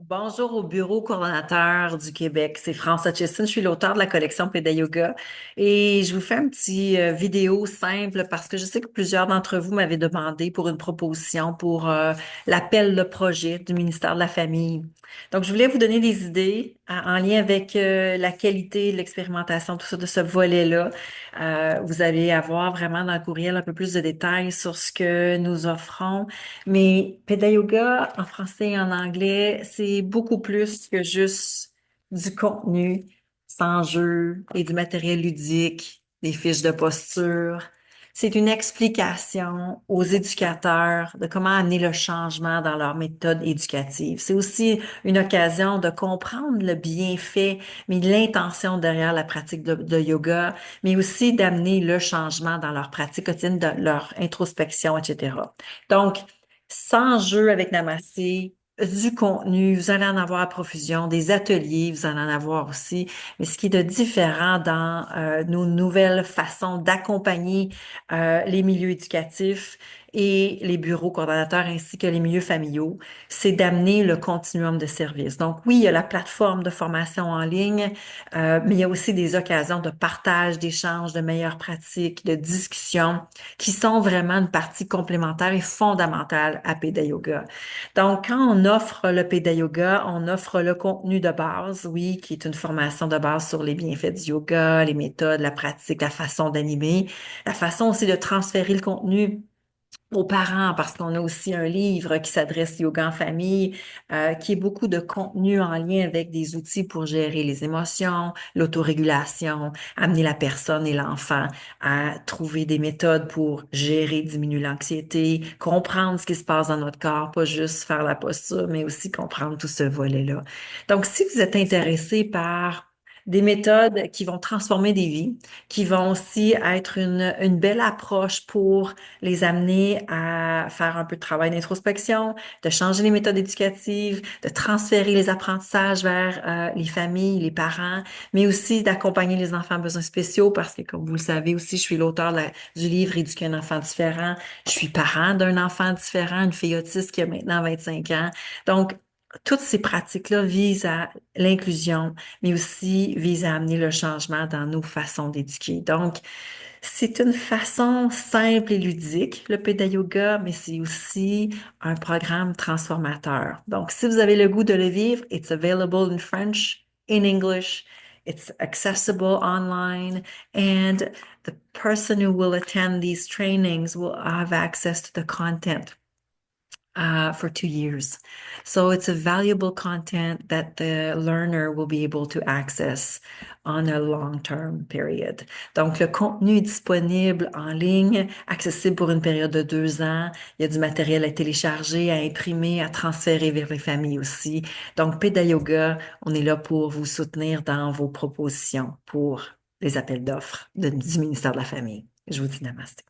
Bonjour au bureau coordonnateur du Québec. C'est France Hutchison. Je suis l'auteur de la collection Péda Yoga et je vous fais un petit vidéo simple parce que je sais que plusieurs d'entre vous m'avaient demandé pour une proposition pour l'appel de projet du ministère de la Famille. Donc, je voulais vous donner des idées en lien avec la qualité de l'expérimentation, tout ça de ce volet-là. Vous allez avoir vraiment dans le courriel un peu plus de détails sur ce que nous offrons. Mais Peda Yoga, en français et en anglais, c'est beaucoup plus que juste du contenu sans jeu et du matériel ludique, des fiches de posture. C'est une explication aux éducateurs de comment amener le changement dans leur méthode éducative. C'est aussi une occasion de comprendre le bienfait, mais l'intention derrière la pratique de yoga, mais aussi d'amener le changement dans leur pratique quotidienne, de leur introspection, etc. Donc, sans jeu avec Namasté, du contenu, vous allez en avoir à profusion, des ateliers, vous allez en avoir aussi. Mais ce qui est de différent dans nos nouvelles façons d'accompagner les milieux éducatifs et les bureaux coordonnateurs ainsi que les milieux familiaux, c'est d'amener le continuum de services. Donc oui, il y a la plateforme de formation en ligne, mais il y a aussi des occasions de partage, d'échange, de meilleures pratiques, de discussion qui sont vraiment une partie complémentaire et fondamentale à Peda Yoga. Donc, quand on offre le Peda Yoga, on offre le contenu de base, oui, qui est une formation de base sur les bienfaits du yoga, les méthodes, la pratique, la façon d'animer, la façon aussi de transférer le contenu aux parents, parce qu'on a aussi un livre qui s'adresse yoga en famille, qui est beaucoup de contenu en lien avec des outils pour gérer les émotions, l'autorégulation, amener la personne et l'enfant à trouver des méthodes pour gérer, diminuer l'anxiété, comprendre ce qui se passe dans notre corps, pas juste faire la posture, mais aussi comprendre tout ce volet-là. Donc, si vous êtes intéressé par des méthodes qui vont transformer des vies, qui vont aussi être une belle approche pour les amener à faire un peu de travail d'introspection, de changer les méthodes éducatives, de transférer les apprentissages vers les familles, les parents, mais aussi d'accompagner les enfants à besoins spéciaux parce que, comme vous le savez aussi, je suis l'auteur du livre Éduquer un enfant différent. Je suis parent d'un enfant différent, une fille autiste qui a maintenant 25 ans. Donc, toutes ces pratiques-là visent à l'inclusion, mais aussi visent à amener le changement dans nos façons d'éduquer. Donc, c'est une façon simple et ludique, le Peda Yoga, mais c'est aussi un programme transformateur. Donc, si vous avez le goût de le vivre, it's available in French, in English, it's accessible online, and the person who will attend these trainings will have access to the content for 2 years. So it's a valuable content that the learner will be able to access on a long-term period. Donc, le contenu est disponible en ligne, accessible pour une période de 2 ans. Il y a du matériel à télécharger, à imprimer, à transférer vers les familles aussi. Donc, Peda Yoga, on est là pour vous soutenir dans vos propositions pour les appels d'offres du ministère de la Famille. Je vous dis namaste.